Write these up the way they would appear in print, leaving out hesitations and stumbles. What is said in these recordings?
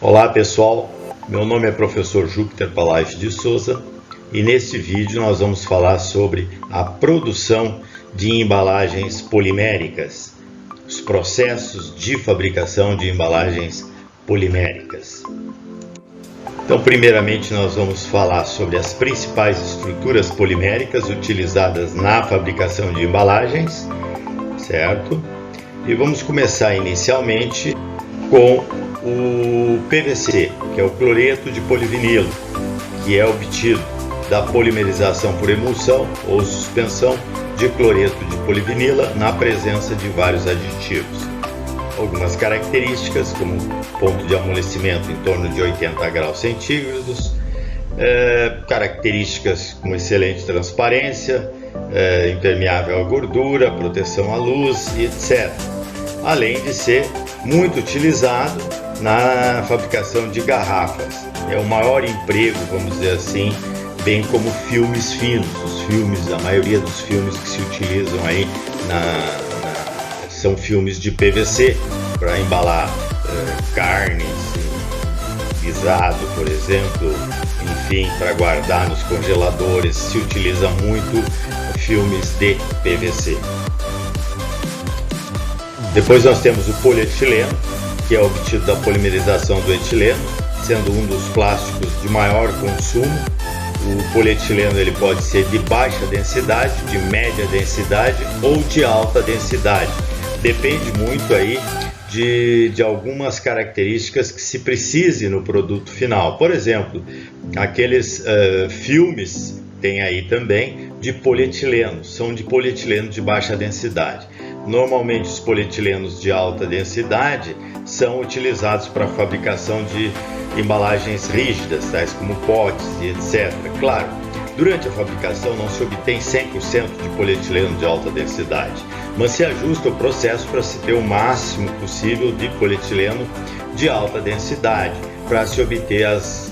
Olá pessoal, meu nome é professor Júpiter Palacio de Souza e neste vídeo nós vamos falar sobre a produção de embalagens poliméricas, os processos de fabricação de embalagens poliméricas. Então, primeiramente nós vamos falar sobre as principais estruturas poliméricas utilizadas na fabricação de embalagens, certo? E vamos começar inicialmente com o PVC, que é o cloreto de polivinilo, que é obtido da polimerização por emulsão ou suspensão de cloreto de polivinila na presença de vários aditivos. Algumas características, como ponto de amolecimento em torno de 80 graus centígrados, características como excelente transparência, impermeável à gordura, proteção à luz e etc. Além de ser muito utilizado na fabricação de garrafas. É o maior emprego, vamos dizer assim, bem como filmes finos. Os filmes, a maioria dos filmes que se utilizam aí são filmes de PVC para embalar carnes, guisado, por exemplo, enfim, para guardar nos congeladores se utiliza muito filmes de PVC. Depois nós temos o polietileno, que é obtido da polimerização do etileno, sendo um dos plásticos de maior consumo. O polietileno ele pode ser de baixa densidade, de média densidade ou de alta densidade. Depende muito aí de algumas características que se precise no produto final. Por exemplo, aqueles filmes tem aí também de polietileno, são de polietileno de baixa densidade. Normalmente os polietilenos de alta densidade são utilizados para a fabricação de embalagens rígidas, tais como potes e etc. Claro, durante a fabricação não se obtém 100% de polietileno de alta densidade, mas se ajusta o processo para se ter o máximo possível de polietileno de alta densidade, para se obter as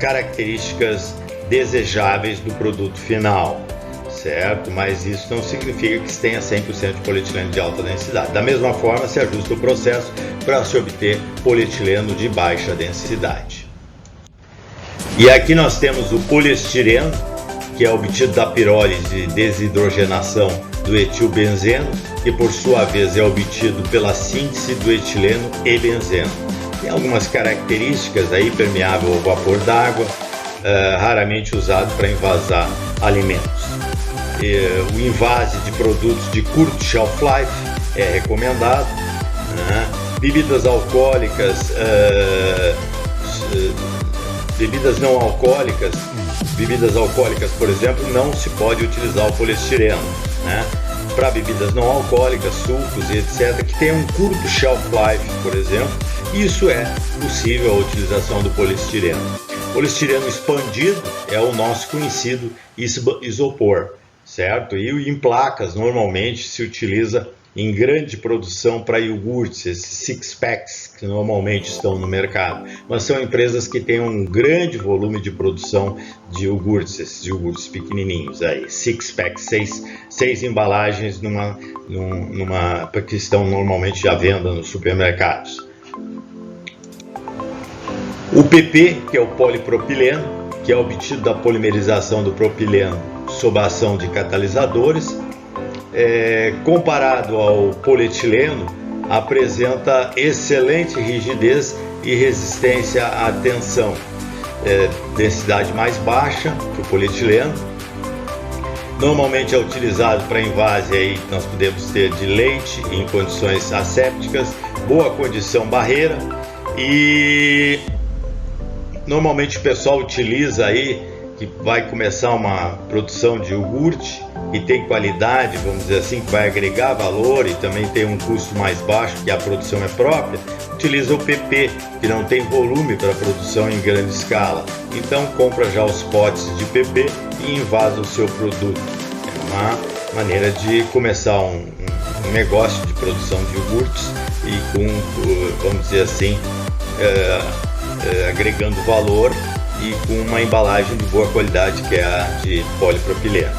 características desejáveis do produto final, certo? Mas isso não significa que se tenha 100% de polietileno de alta densidade. Da mesma forma, se ajusta o processo para se obter polietileno de baixa densidade. E aqui nós temos o poliestireno, que é obtido da pirólise de desidrogenação do etilbenzeno, que por sua vez é obtido pela síntese do etileno e benzeno. Tem algumas características aí, permeável ao vapor d'água, raramente usado para envasar alimentos. O invase de produtos de curto shelf life é recomendado, né? Bebidas alcoólicas, bebidas não alcoólicas, por exemplo, não se pode utilizar o poliestireno, né? Para bebidas não alcoólicas, sucos e etc., que tem um curto shelf life, por exemplo, isso é possível a utilização do poliestireno. O poliestireno expandido é o nosso conhecido isopor, certo? E em placas normalmente se utiliza em grande produção para iogurtes, esses six packs que normalmente estão no mercado, mas são empresas que têm um grande volume de produção de iogurtes, esses iogurtes pequenininhos aí, six packs, seis embalagens que estão normalmente à venda nos supermercados. O PP, que é o polipropileno, que é obtido da polimerização do propileno sob a ação de catalisadores, comparado ao polietileno, apresenta excelente rigidez e resistência à tensão. Densidade mais baixa que o polietileno. Normalmente é utilizado para invase, aí nós podemos ter de leite em condições assépticas, boa condição barreira, e normalmente o pessoal utiliza aí, que vai começar uma produção de iogurte e tem qualidade, vamos dizer assim, que vai agregar valor e também tem um custo mais baixo, que a produção é própria, utiliza o PP, que não tem volume para produção em grande escala. Então compra já os potes de PP e invasa o seu produto. É uma maneira de começar um negócio de produção de iogurtes e com, vamos dizer assim, agregando valor e com uma embalagem de boa qualidade, que é a de polipropileno.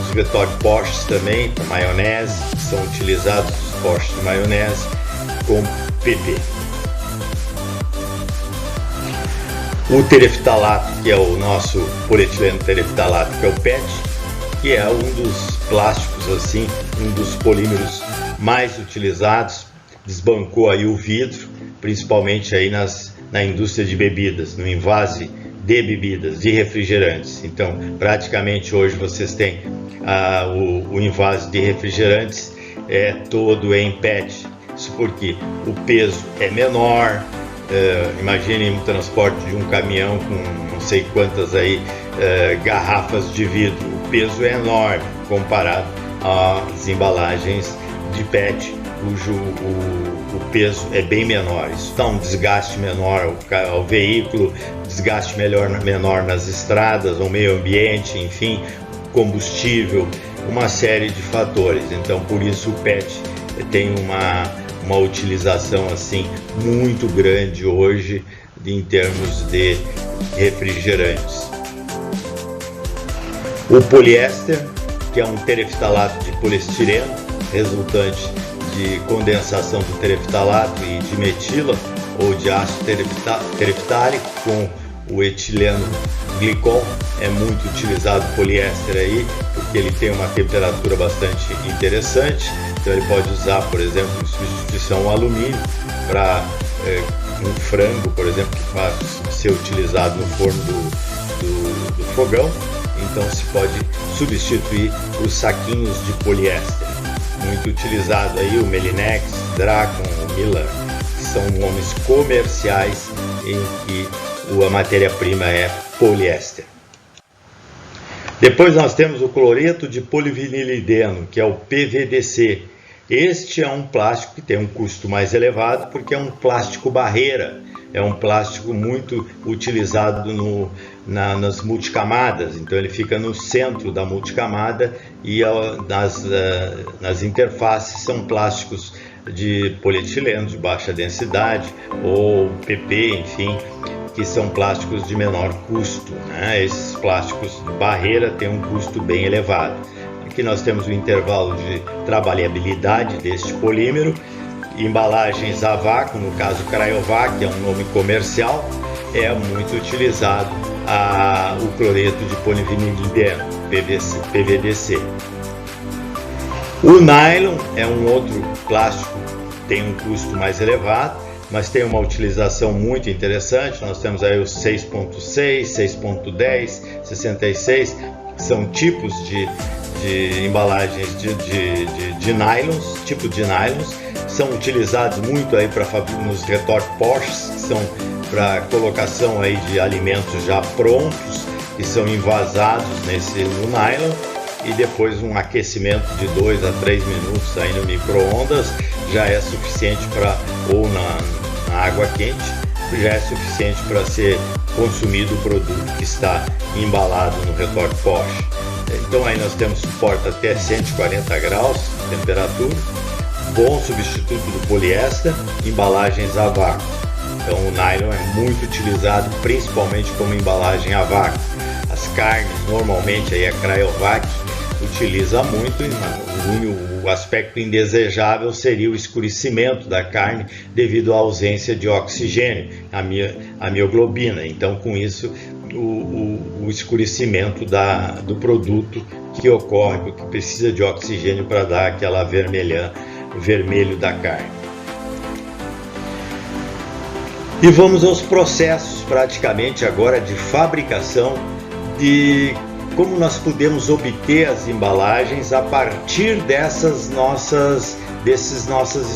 Os vettori poches também, para maionese, são utilizados os poches de maionese com PP. o tereftalato, que é o nosso polietileno tereftalato, que é o PET, que é um dos plásticos assim, um dos polímeros mais utilizados, desbancou aí o vidro, principalmente aí na indústria de bebidas, no envase de bebidas, de refrigerantes. Então, praticamente hoje vocês têm o envase de refrigerantes todo em PET. Isso porque o peso é menor. Imagine um transporte de um caminhão com não sei quantas aí garrafas de vidro. O peso é enorme comparado às embalagens de PET, cujo o peso é bem menor. Isso dá um desgaste menor ao veículo, desgaste menor nas estradas, ao meio ambiente, enfim, combustível, uma série de fatores. Então, por isso o PET tem uma utilização assim muito grande hoje em termos de refrigerantes. O poliéster, que é um tereftalato de poliestireno, resultante de condensação do tereftalato e de metila ou de ácido tereftálico com o etileno glicol. É muito utilizado o poliéster aí, porque ele tem uma temperatura bastante interessante. Então ele pode usar, por exemplo, em substituição ao alumínio para um frango, por exemplo, que pode ser utilizado no forno do fogão. Então se pode substituir os saquinhos de poliéster. Muito utilizado aí o Melinex, Dracon, o Miller, que são nomes comerciais em que a matéria-prima é poliéster. Depois nós temos o cloreto de polivinilideno, que é o PVDC. Este é um plástico que tem um custo mais elevado porque é um plástico barreira, é um plástico muito utilizado nas multicamadas. Então ele fica no centro da multicamada e nas interfaces são plásticos de polietileno de baixa densidade ou PP, enfim, que são plásticos de menor custo, né? Esses plásticos de barreira têm um custo bem elevado. Aqui nós temos o intervalo de trabalhabilidade deste polímero, embalagens a vácuo, no caso Cryovac, que é um nome comercial, é muito utilizado o cloreto de polivinilideno, PVDC. O nylon é um outro plástico, tem um custo mais elevado, mas tem uma utilização muito interessante. Nós temos aí os 6.6, 6.10, 66, que são tipos de embalagens de nylons, tipo de nylons, são utilizados muito aí nos retorte-poches, que são para colocação aí de alimentos já prontos, que são envasados no nylon, e depois um aquecimento de 2 a 3 minutos aí no micro-ondas já é suficiente ou na água quente, já é suficiente para ser consumido o produto que está embalado no retorte-poche. Então aí nós temos suporte até 140 graus de temperatura, bom substituto do poliéster, embalagens a vácuo. Então o nylon é muito utilizado principalmente como embalagem a vácuo. As carnes, normalmente aí a Cryovac utiliza muito, o aspecto indesejável seria o escurecimento da carne devido à ausência de oxigênio, a mioglobina. Então com isso o escurecimento do produto que ocorre, porque precisa de oxigênio para dar aquela vermelho da carne. E vamos aos processos praticamente agora de fabricação, de como nós podemos obter as embalagens a partir dessas nossas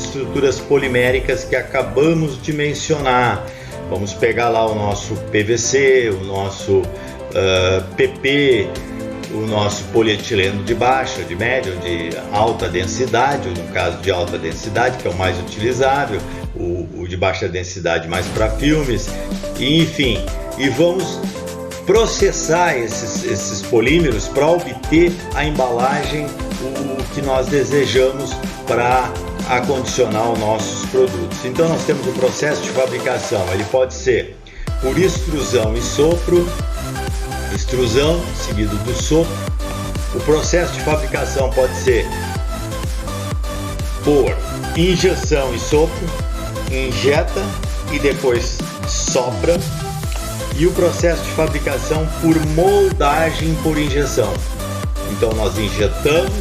estruturas poliméricas que acabamos de mencionar. Vamos pegar lá o nosso PVC, o nosso PP, o nosso polietileno de baixa, de média, de alta densidade, ou no caso de alta densidade, que é o mais utilizável, o de baixa densidade mais para filmes, enfim, e vamos processar esses polímeros para obter a embalagem que nós desejamos para acondicionar os nossos produtos. Então nós temos o processo de fabricação, ele pode ser por extrusão e sopro, extrusão seguido do sopro. O processo de fabricação pode ser por injeção e sopro, injeta e depois sopra. e o processo de fabricação por moldagem por injeção. Então nós injetamos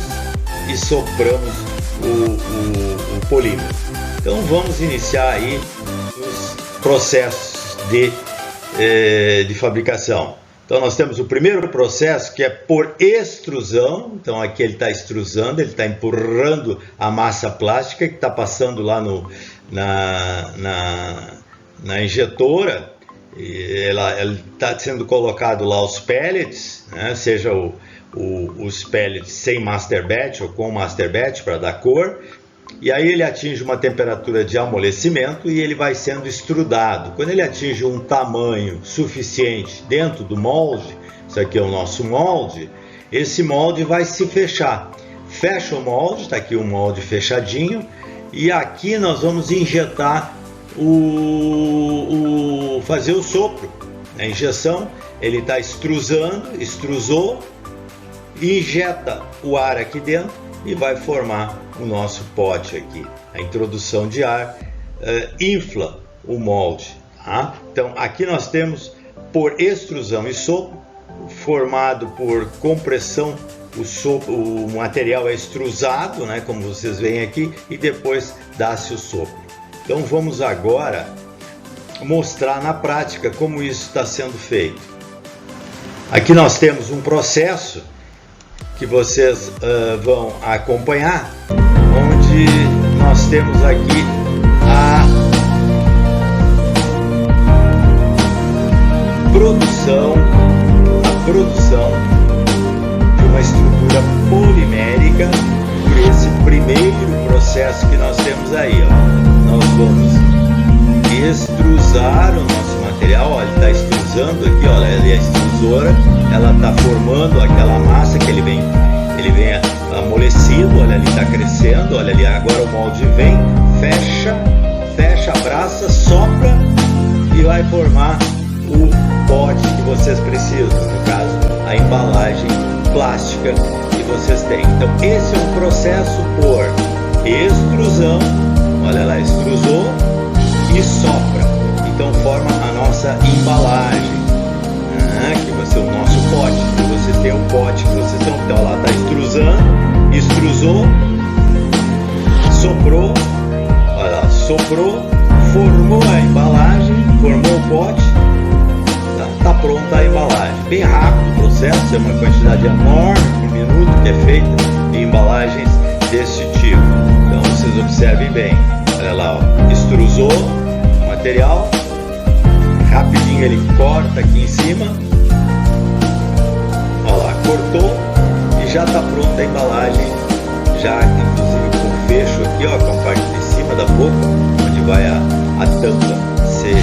e sopramos o polímero. Então vamos iniciar aí os processos de fabricação. Então nós temos o primeiro processo, que é por extrusão. Então aqui ele está extrusando, ele está empurrando a massa plástica que está passando lá na injetora. Ela está sendo colocado lá os pellets, né? Seja os pellets sem master batch ou com master batch para dar cor. E aí ele atinge uma temperatura de amolecimento e ele vai sendo extrudado. Quando ele atinge um tamanho suficiente dentro do molde, isso aqui é o nosso molde, esse molde vai se fechar. Fecha o molde, está aqui o molde fechadinho, e aqui nós vamos injetar fazer o sopro. A injeção, ele está extrusou, injeta o ar aqui dentro e vai formar o nosso pote aqui. A introdução de ar infla o molde. Tá? Então aqui nós temos por extrusão e sopro, formado por compressão, o material é extrusado, né, como vocês veem aqui, e depois dá-se o sopro. Então vamos agora mostrar na prática como isso está sendo feito. Aqui nós temos um processo que vocês vão acompanhar, onde nós temos aqui a produção de uma estrutura polimérica por esse primeiro processo que nós temos aí. Ó. Nós vamos extrusar o nosso material, ó, ele está extrusando aqui, olha, a extrusora, ela está formando aquela massa que ele vem amolecido, olha ali, está crescendo, olha ali, agora o molde vem, fecha, abraça, sopra e vai formar o pote que vocês precisam, no caso, a embalagem plástica que vocês têm. Então esse é um processo por extrusão, olha lá, extrusou e sopra, então forma a nossa embalagem, que vai ser o nosso pote. Então vocês têm o pote que vocês estão, então lá está extrusou, soprou, olha lá, soprou, formou a embalagem, formou o pote, está pronta a embalagem. Bem rápido o processo, é uma quantidade enorme por minuto que é feita em embalagens desse tipo. Então vocês observem bem, olha lá, ó, extrusou o material, rapidinho ele corta aqui em cima, olha lá, cortou e já está pronta a embalagem, já inclusive com o fecho aqui, ó, com a parte de cima da boca, onde vai a tampa ser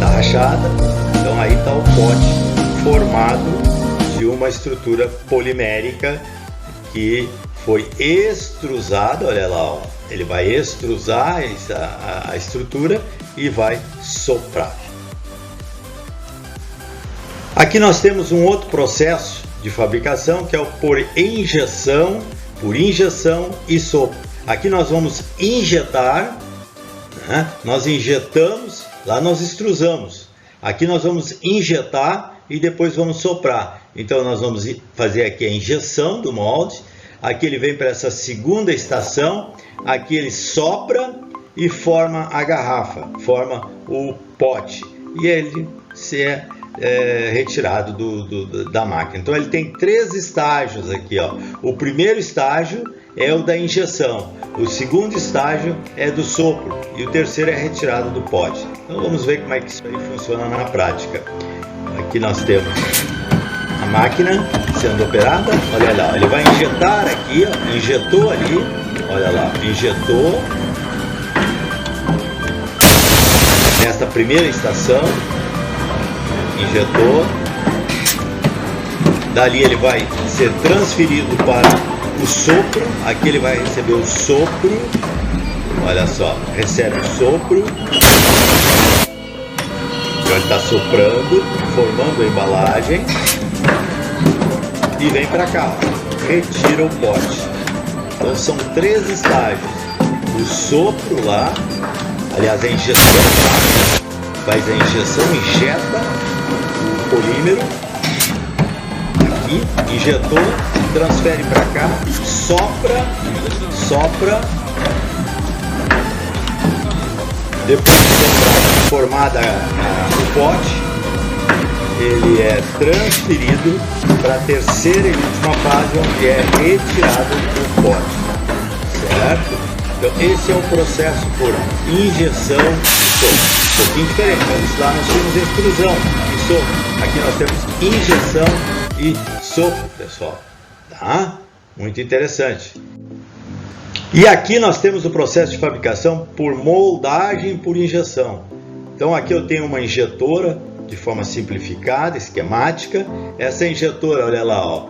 rachada. Então aí está o pote formado de uma estrutura polimérica que foi extrusada, olha lá, ó, ele vai extrusar a estrutura e vai soprar. Aqui nós temos um outro processo de fabricação que é o por injeção e sopro. Aqui nós vamos injetar, né? Nós injetamos, lá nós extrusamos. Aqui nós vamos injetar e depois vamos soprar. Então nós vamos fazer aqui a injeção do molde. Aqui ele vem para essa segunda estação. Aqui ele sopra e forma a garrafa, forma o pote. E ele é retirado da máquina. Então ele tem 3 estágios aqui, ó. O primeiro estágio é o da injeção, o segundo estágio é do sopro e o terceiro é a retirada do pote. Então vamos ver como é que isso aí funciona na prática. Aqui nós temos a máquina sendo operada, olha lá, ele vai injetar aqui, ó, injetou ali, olha lá, injetou nesta primeira estação, injetou, dali ele vai ser transferido para o sopro, aqui ele vai receber o sopro, olha só, recebe o sopro, ele está soprando, formando a embalagem e vem para cá, retira o pote. Então são 3 estágios, o sopro lá, aliás a injeção lá, faz a injeção, injeta, polímero, aqui, injetou, transfere para cá, sopra, depois de formada o pote, ele é transferido para a terceira e última fase, onde é retirado do pote, certo? Então esse é o processo por injeção de sopro. Um pouquinho diferente, mas lá nós temos extrusão e sopro. Aqui nós temos injeção e sopro, pessoal. Tá? Muito interessante. E aqui nós temos o processo de fabricação por moldagem por injeção. Então aqui eu tenho uma injetora de forma simplificada, esquemática. Essa injetora, olha lá, ó.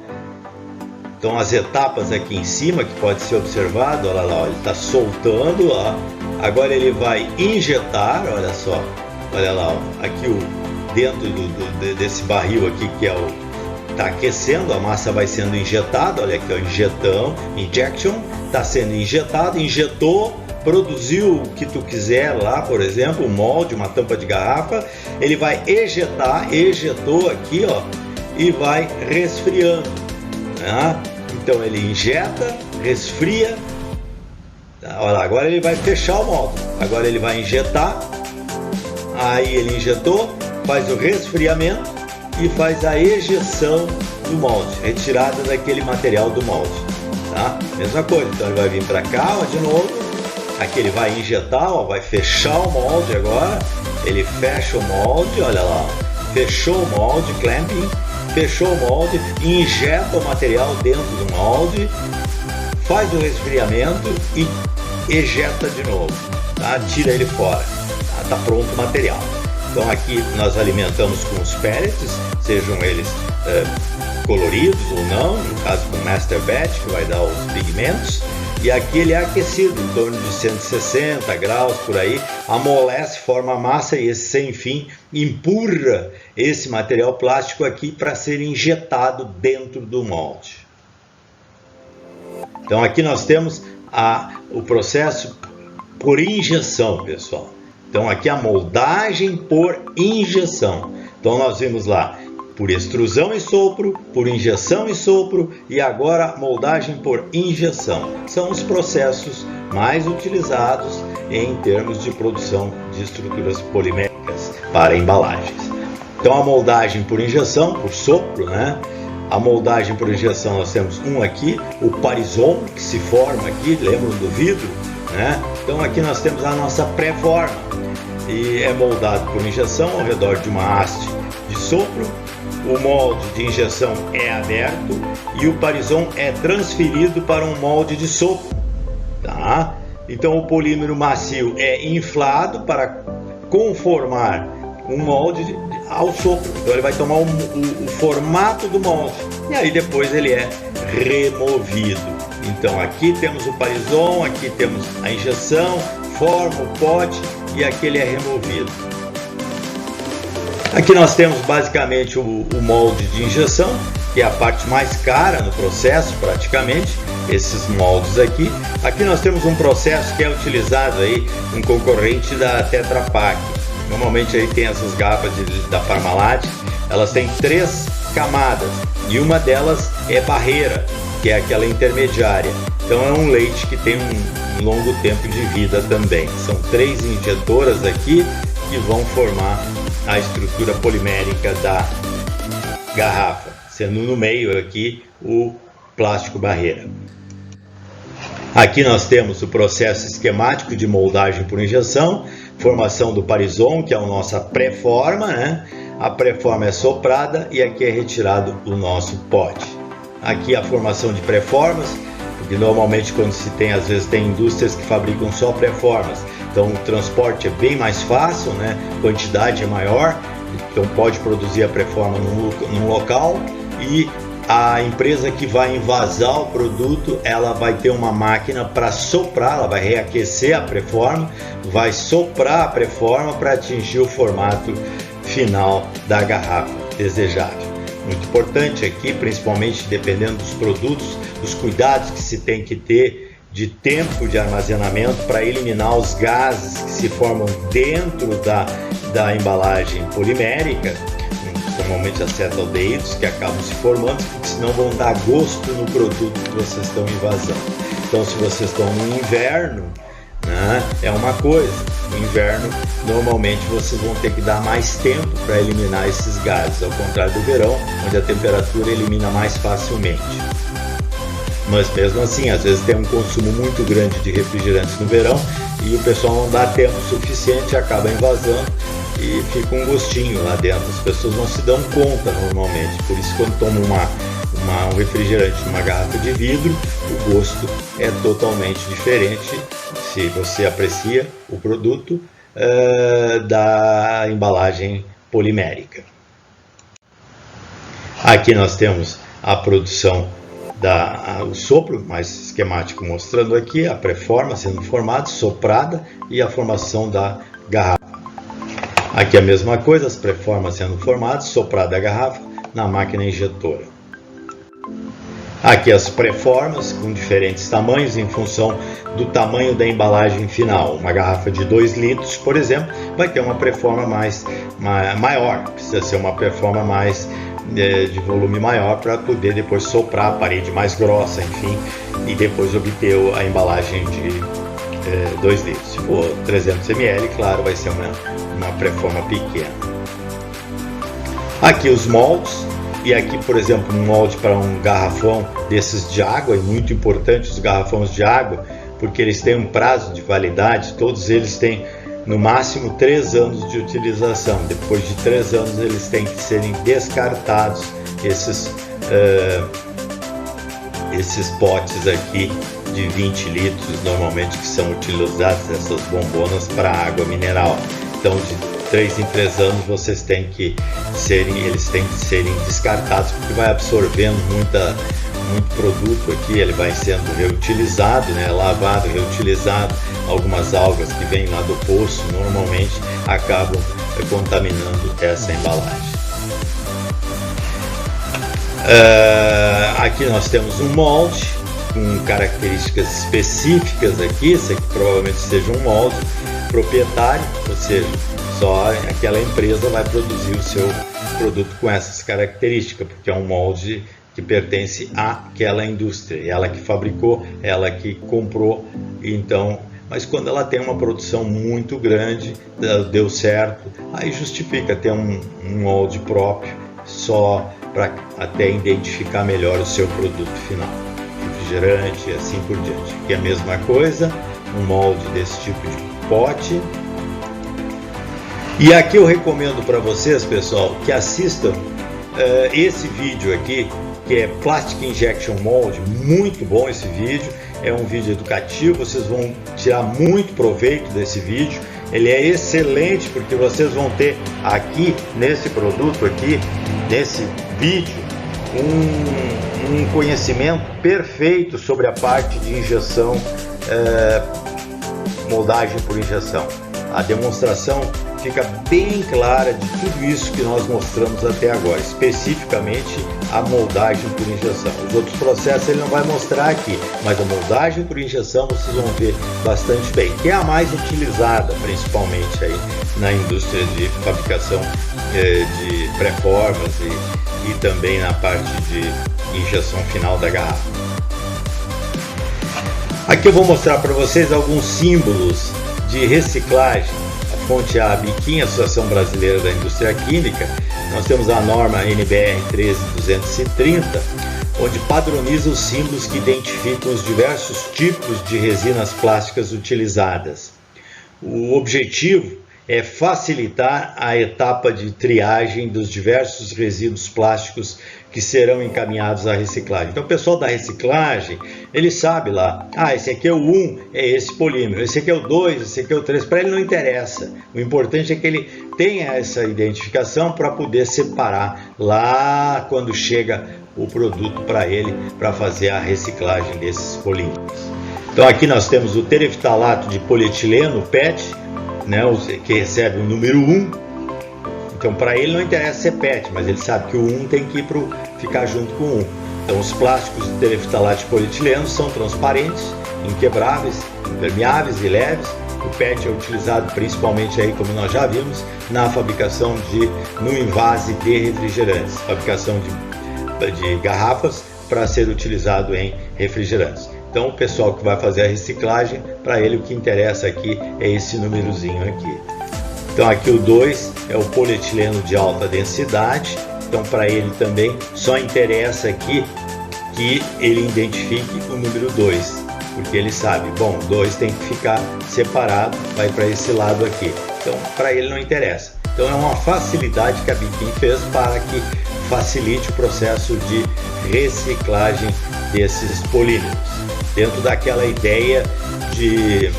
Então as etapas aqui em cima que pode ser observado, olha lá, ó, ele está soltando, ó. Agora ele vai injetar, olha só, olha lá, ó, aqui dentro desse barril aqui que é está aquecendo, a massa vai sendo injetada, olha aqui, ó, injection, está sendo injetado, injetou, produziu o que tu quiser lá, por exemplo, um molde, uma tampa de garrafa, ele vai ejetar, ejetou aqui, ó, e vai resfriando, né? Então ele injeta, resfria, olha, agora ele vai fechar o molde, agora ele vai injetar, aí ele injetou, faz o resfriamento e faz a ejeção do molde, retirada daquele material do molde, tá? Mesma coisa, então ele vai vir para cá, ó, de novo, aqui ele vai injetar, ó, vai fechar o molde agora, ele fecha o molde, olha lá, fechou o molde, clamping, fechou o molde, injeta o material dentro do molde, faz o resfriamento e ejeta de novo, tá? Tira ele fora, tá pronto o material. Então aqui nós alimentamos com os pellets, sejam eles coloridos ou não, no caso com Master Batch, que vai dar os pigmentos, e aqui ele é aquecido em torno de 160 graus por aí, amolece, forma a massa e esse sem fim empurra esse material plástico aqui para ser injetado dentro do molde. Então aqui nós temos o processo por injeção, pessoal. Então aqui a moldagem por injeção. Então nós vimos lá por extrusão e sopro, por injeção e sopro e agora moldagem por injeção. São os processos mais utilizados em termos de produção de estruturas poliméricas para embalagens. Então a moldagem por injeção, por sopro, né? A moldagem por injeção nós temos um aqui, o Parizon, que se forma aqui, lembram do vidro, né? Então aqui nós temos a nossa pré-forma e é moldado por injeção ao redor de uma haste de sopro. O molde de injeção é aberto e o Parizon é transferido para um molde de sopro, tá? Então o polímero macio é inflado para conformar um molde ao sopro. Então ele vai tomar o formato do molde e aí depois ele é removido. Então aqui temos o Parizon, aqui temos a injeção, forma o pote e aqui ele é removido. Aqui nós temos basicamente o molde de injeção, que é a parte mais cara no processo praticamente, esses moldes aqui. Aqui nós temos um processo que é utilizado aí, um concorrente da Tetra Pak. Normalmente aí tem essas garrafas da Parmalat, elas têm 3 camadas e uma delas é barreira, que é aquela intermediária. Então é um leite que tem um longo tempo de vida também. São 3 injetoras aqui que vão formar a estrutura polimérica da garrafa, sendo no meio aqui o plástico barreira. Aqui nós temos o processo esquemático de moldagem por injeção, formação do Parizon, que é a nossa pré-forma, né? A pré-forma é soprada e aqui é retirado o nosso pote. Aqui a formação de pré-formas, porque normalmente quando se tem, às vezes tem indústrias que fabricam só pré-formas, então o transporte é bem mais fácil, né? Quantidade é maior, então pode produzir a pré-forma num local e a empresa que vai envasar o produto, ela vai ter uma máquina para soprar, ela vai reaquecer a pré-forma, vai soprar a pré-forma para atingir o formato final da garrafa desejável. Muito importante aqui, principalmente dependendo dos produtos, os cuidados que se tem que ter de tempo de armazenamento para eliminar os gases que se formam dentro da embalagem polimérica. normalmente acetaldeídos, que acabam se formando, porque senão vão dar gosto no produto que vocês estão envasando. Então, se vocês estão no inverno, né, é uma coisa. No inverno, normalmente vocês vão ter que dar mais tempo para eliminar esses gases, ao contrário do verão, onde a temperatura elimina mais facilmente. Mas mesmo assim, às vezes tem um consumo muito grande de refrigerantes no verão e o pessoal não dá tempo suficiente, acaba envasando e fica um gostinho lá dentro. As pessoas não se dão conta normalmente, por isso quando tomam um refrigerante numa garrafa de vidro, o gosto é totalmente diferente, se você aprecia o produto, da embalagem polimérica. Aqui nós temos a produção o sopro, mais esquemático mostrando aqui a pré-forma sendo formada, soprada e a formação da garrafa. Aqui a mesma coisa, as pré-formas sendo formadas, soprada a garrafa na máquina injetora. Aqui as pré-formas com diferentes tamanhos em função do tamanho da embalagem final. Uma garrafa de 2 litros, por exemplo, vai ter uma pré-forma maior, precisa ser uma pré-forma de volume maior para poder depois soprar a parede mais grossa, enfim, e depois obter a embalagem de 2 litros. Se for 300 ml, claro, vai ser uma pré-forma pequena. Aqui os moldes, e aqui, por exemplo, um molde para um garrafão desses de água, é muito importante os garrafões de água, porque eles têm um prazo de validade, todos eles têm no máximo 3 anos de utilização. Depois de 3 anos eles têm que serem descartados, esses potes aqui de 20 litros, normalmente, que são utilizados, essas bombonas, para água mineral. Então, de 3 em 3 anos eles têm que serem descartados, porque vai absorvendo muito produto aqui, ele vai sendo reutilizado, né, lavado, reutilizado. Algumas algas que vêm lá do poço normalmente acabam contaminando essa embalagem. Aqui nós temos um molde com características específicas aqui. Esse aqui provavelmente seja um molde proprietário, ou seja, só aquela empresa vai produzir o seu produto com essas características, porque é um molde que pertence àquela indústria, ela que fabricou, ela que comprou. Então, mas quando ela tem uma produção muito grande, deu certo, aí justifica ter um molde próprio, só para até identificar melhor o seu produto final, refrigerante e assim por diante. Aqui é a mesma coisa, um molde desse tipo de pote. E aqui eu recomendo para vocês, pessoal, que assistam esse vídeo aqui, que é Plastic Injection Mold. Muito bom esse vídeo, é um vídeo educativo, vocês vão tirar muito proveito desse vídeo. Ele é excelente porque vocês vão ter aqui nesse produto aqui, nesse vídeo, um conhecimento perfeito sobre a parte de injeção, moldagem por injeção. A demonstração fica bem clara de tudo isso que nós mostramos até agora, especificamente a moldagem por injeção. Os outros processos ele não vai mostrar aqui, mas a moldagem por injeção vocês vão ver bastante bem, que é a mais utilizada principalmente aí na indústria de fabricação de pré-formas e também na parte de injeção final da garrafa. Aqui eu vou mostrar para vocês alguns símbolos de reciclagem. A fonte é a ABIQUIM, Associação Brasileira da Indústria Química. Nós temos a norma NBR 13230, onde padroniza os símbolos que identificam os diversos tipos de resinas plásticas utilizadas. O objetivo é facilitar a etapa de triagem dos diversos resíduos plásticos que serão encaminhados à reciclagem. Então o pessoal da reciclagem, ele sabe lá, esse aqui é o 1, é esse polímero, esse aqui é o 2, esse aqui é o 3, para ele não interessa. O importante é que ele tenha essa identificação para poder separar lá quando chega o produto para ele, para fazer a reciclagem desses polímeros. Então aqui nós temos o tereftalato de polietileno, PET, né, que recebe o número 1. Então para ele não interessa ser PET, mas ele sabe que o 1 tem que ficar junto com o 1. Então os plásticos de tereftalato de polietileno são transparentes, inquebráveis, impermeáveis e leves O PET é utilizado principalmente aí, como nós já vimos, na fabricação no envase de refrigerantes, fabricação de garrafas para ser utilizado em refrigerantes. Então o pessoal que vai fazer a reciclagem, para ele o que interessa aqui é esse númerozinho aqui. Então aqui o 2 é o polietileno de alta densidade, então para ele também só interessa aqui que ele identifique o número 2, porque ele sabe, bom, 2 tem que ficar separado, vai para esse lado aqui, então para ele não interessa. Então é uma facilidade que a Biquim fez para que facilite o processo de reciclagem desses polímeros, dentro daquela ideia de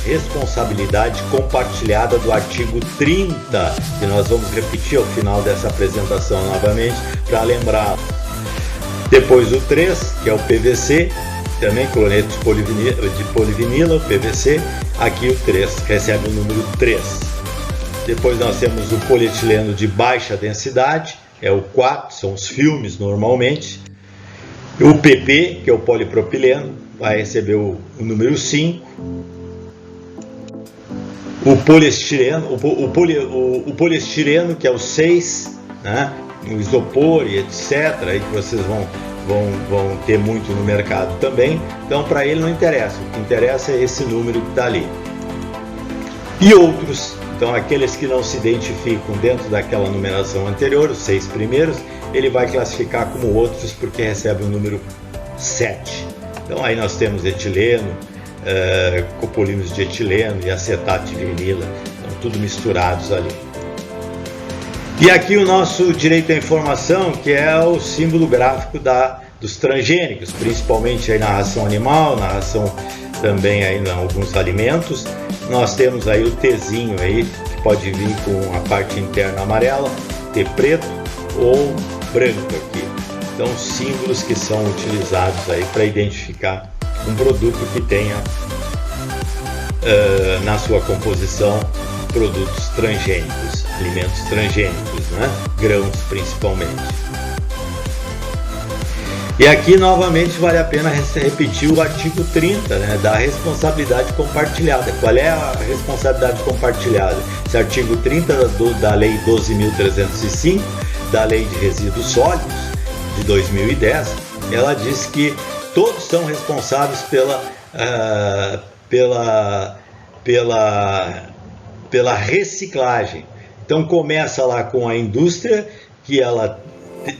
responsabilidade compartilhada do artigo 30, que nós vamos repetir ao final dessa apresentação novamente para lembrar. Depois o 3, que é o PVC, também cloreto de polivinila, o PVC, aqui o 3, recebe o número 3. Depois nós temos o polietileno de baixa densidade, é o 4, são os filmes normalmente. O PP, que é o polipropileno, vai receber o número 5. O poliestireno, o poliestireno, que é o 6, né? O isopor e etc, aí que vocês vão ter muito no mercado também. Então para ele não interessa, o que interessa é esse número que está ali. E outros, então aqueles que não se identificam dentro daquela numeração anterior, os 6 primeiros, ele vai classificar como outros porque recebe o número 7. Então aí nós temos etileno, copolímeros de etileno e acetato de vinila, então, tudo misturados ali. E aqui o nosso direito à informação, que é o símbolo gráfico dos transgênicos, principalmente aí na ração animal, na ração também aí em alguns alimentos. Nós temos aí o Tzinho aí, que pode vir com a parte interna amarela, T preto ou branco aqui. Então símbolos que são utilizados aí para identificar um produto que tenha na sua composição produtos transgênicos, alimentos transgênicos, né? Grãos principalmente. E aqui novamente vale a pena repetir o artigo 30, né, da responsabilidade compartilhada. Qual é a responsabilidade compartilhada? Esse artigo 30 da Lei 12.305, da Lei de Resíduos Sólidos de 2010, ela diz que todos são responsáveis pela reciclagem. Então começa lá com a indústria, que ela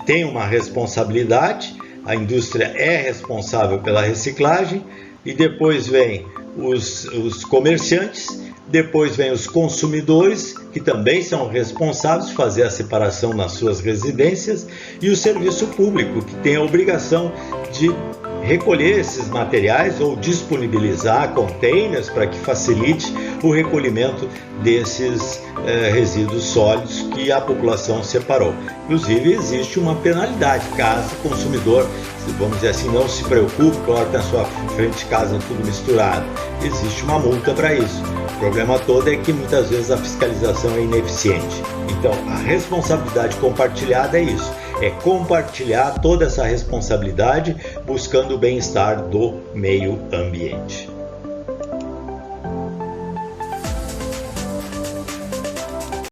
tem uma responsabilidade, a indústria é responsável pela reciclagem, e depois vem os comerciantes, depois vem os consumidores, que também são responsáveis por fazer a separação nas suas residências, e o serviço público, que tem a obrigação de recolher esses materiais ou disponibilizar containers para que facilite o recolhimento desses resíduos sólidos que a população separou. Inclusive existe uma penalidade caso o consumidor, vamos dizer assim, não se preocupe, coloque na sua frente de casa tudo misturado. Existe uma multa para isso. O problema todo é que muitas vezes a fiscalização é ineficiente. Então a responsabilidade compartilhada é isso. É compartilhar toda essa responsabilidade buscando o bem-estar do meio ambiente.